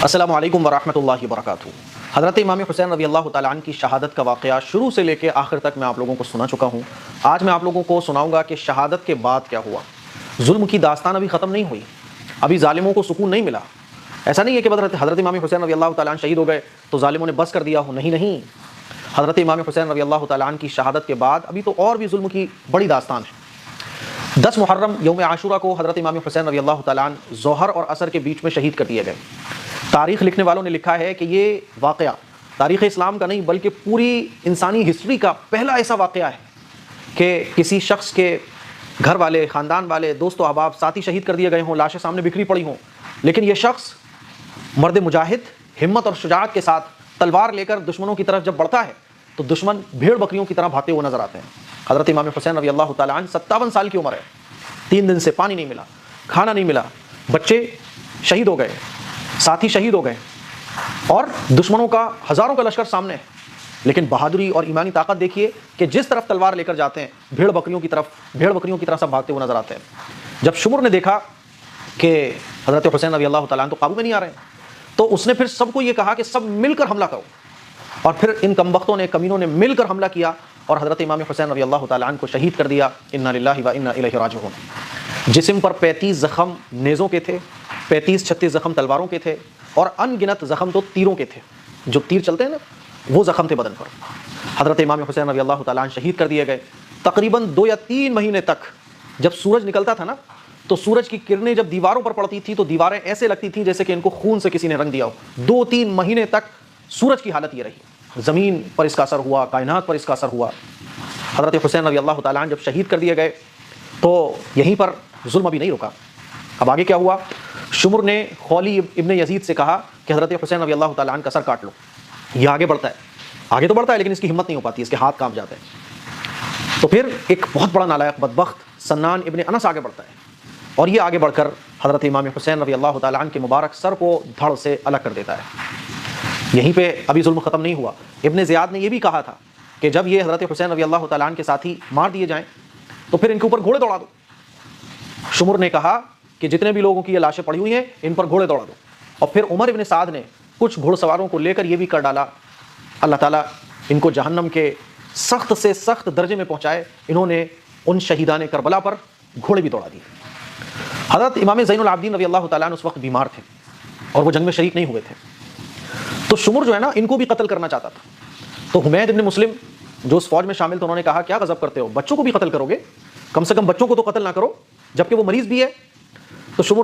السلام علیکم ورحمۃ اللہ وبرکاتہ۔ حضرت امام حسین رضی اللہ تعالیٰ عنہ کی شہادت کا واقعہ شروع سے لے کے آخر تک میں آپ لوگوں کو سنا چکا ہوں۔ آج میں آپ لوگوں کو سناؤں گا کہ شہادت کے بعد کیا ہوا۔ ظلم کی داستان ابھی ختم نہیں ہوئی، ابھی ظالموں کو سکون نہیں ملا۔ ایسا نہیں ہے کہ حضرت امام حسین رضی اللہ تعالیٰ عنہ شہید ہو گئے تو ظالموں نے بس کر دیا ہو، نہیں۔ حضرت امام حسین رضی اللہ تعالیٰ عنہ کی شہادت کے بعد ابھی تو اور بھی ظلم کی بڑی داستان ہے۔ 10 محرم یوم عاشورہ کو حضرت امام حسین رضی اللہ تعالیٰ عنہ ظہر اور عصر کے بیچ میں شہید کر دیے گئے۔ تاریخ لکھنے والوں نے لکھا ہے کہ یہ واقعہ تاریخ اسلام کا نہیں بلکہ پوری انسانی ہسٹری کا پہلا ایسا واقعہ ہے کہ کسی شخص کے گھر والے، خاندان والے، دوست و احباب، ساتھی شہید کر دیے گئے ہوں، لاشیں سامنے بکھری پڑی ہوں، لیکن یہ شخص مرد مجاہد ہمت اور شجاعت کے ساتھ تلوار لے کر دشمنوں کی طرف جب بڑھتا ہے تو دشمن بھیڑ بکریوں کی طرح بھاگتے ہوئے نظر آتے ہیں۔ حضرت امام حسین رضی اللہ تعالیٰ عنہ 57 سال کی عمر ہے، 3 دن سے پانی نہیں ملا، کھانا نہیں ملا، بچے شہید ہو گئے، ساتھی شہید ہو گئے اور دشمنوں کا ہزاروں کا لشکر سامنے ہے، لیکن بہادری اور ایمانی طاقت دیکھیے کہ جس طرف تلوار لے کر جاتے ہیں بھیڑ بکریوں کی طرح سب بھاگتے ہوئے نظر آتے ہیں۔ جب شمر نے دیکھا کہ حضرت حسین رضی اللہ تعالیٰ عنہ تو قابو میں نہیں آ رہے ہیں تو اس نے پھر سب کو یہ کہا کہ سب مل کر حملہ کرو، اور پھر ان کمبختوں نے، کمینوں نے مل کر حملہ کیا اور حضرت امام حسین رضی اللہ تعالیٰ عنہ کو شہید کر دیا۔ انا للہ و انا الیہ راجعون۔ جسم پر 35 زخم نیزوں کے تھے، 35-36 زخم تلواروں کے تھے اور ان گنت زخم تو تیروں کے تھے، جو تیر چلتے ہیں نا وہ زخم تھے بدن پر۔ حضرت امام حسین رضی اللہ تعالیٰ عنہ شہید کر دیے گئے۔ تقریباً 2 یا 3 مہینے تک جب سورج نکلتا تھا نا تو سورج کی کرنیں جب دیواروں پر پڑتی تھی تو دیواریں ایسے لگتی تھیں جیسے کہ ان کو خون سے کسی نے رنگ دیا ہو۔ 2-3 مہینے تک سورج کی حالت یہ رہی، زمین پر اس کا اثر ہوا، کائنات پر اس کا اثر ہوا۔ حضرت حسین رضی اللہ تعالیٰ عنہ جب شہید کر دیے گئے تو یہیں پر ظلم ابھی نہیں رکا۔ اب آگے کیا ہوا؟ شمر نے خولی ابن یزید سے کہا کہ حضرت حسین رضی اللہ تعالیٰ عنہ کا سر کاٹ لو۔ یہ آگے بڑھتا ہے، آگے تو بڑھتا ہے لیکن اس کی ہمت نہیں ہو پاتی، اس کے ہاتھ کانپ جاتے ہیں۔ تو پھر ایک بہت بڑا نالائق بدبخت سنان ابن انس آگے بڑھتا ہے اور یہ آگے بڑھ کر حضرت امام حسین رضی اللہ تعالیٰ عنہ کے مبارک سر کو دھڑ سے الگ کر دیتا ہے۔ یہیں پہ ابھی ظلم ختم نہیں ہوا۔ ابن زیاد نے یہ بھی کہا تھا کہ جب یہ حضرت حسین رضی اللہ تعالیٰ عنہ کے ساتھی مار دیے جائیں تو پھر ان کے اوپر گھوڑے دوڑا دو۔ شمر نے کہا کہ جتنے بھی لوگوں کی یہ لاشیں پڑی ہوئی ہیں ان پر گھوڑے دوڑا دو، اور پھر عمر ابن سعد نے کچھ گھوڑ سواروں کو لے کر یہ بھی کر ڈالا، اللہ تعالیٰ ان کو جہنم کے سخت سے سخت درجے میں پہنچائے۔ انہوں نے ان شہیدان کربلا پر گھوڑے بھی دوڑا دیے۔ حضرت امام زین العابدین رضی اللہ تعالیٰ عنہ اس وقت بیمار تھے اور وہ جنگ میں شریک نہیں ہوئے تھے، تو شمر جو ہے نا ان کو بھی قتل کرنا چاہتا تھا۔ تو حمید ابن مسلم جو اس فوج میں شامل تھے انہوں نے کہا کیا غضب کرتے ہو، بچوں کو بھی قتل کرو گے، کم سے کم بچوں کو تو قتل نہ کرو جبکہ وہ مریض بھی ہے۔ تو شمر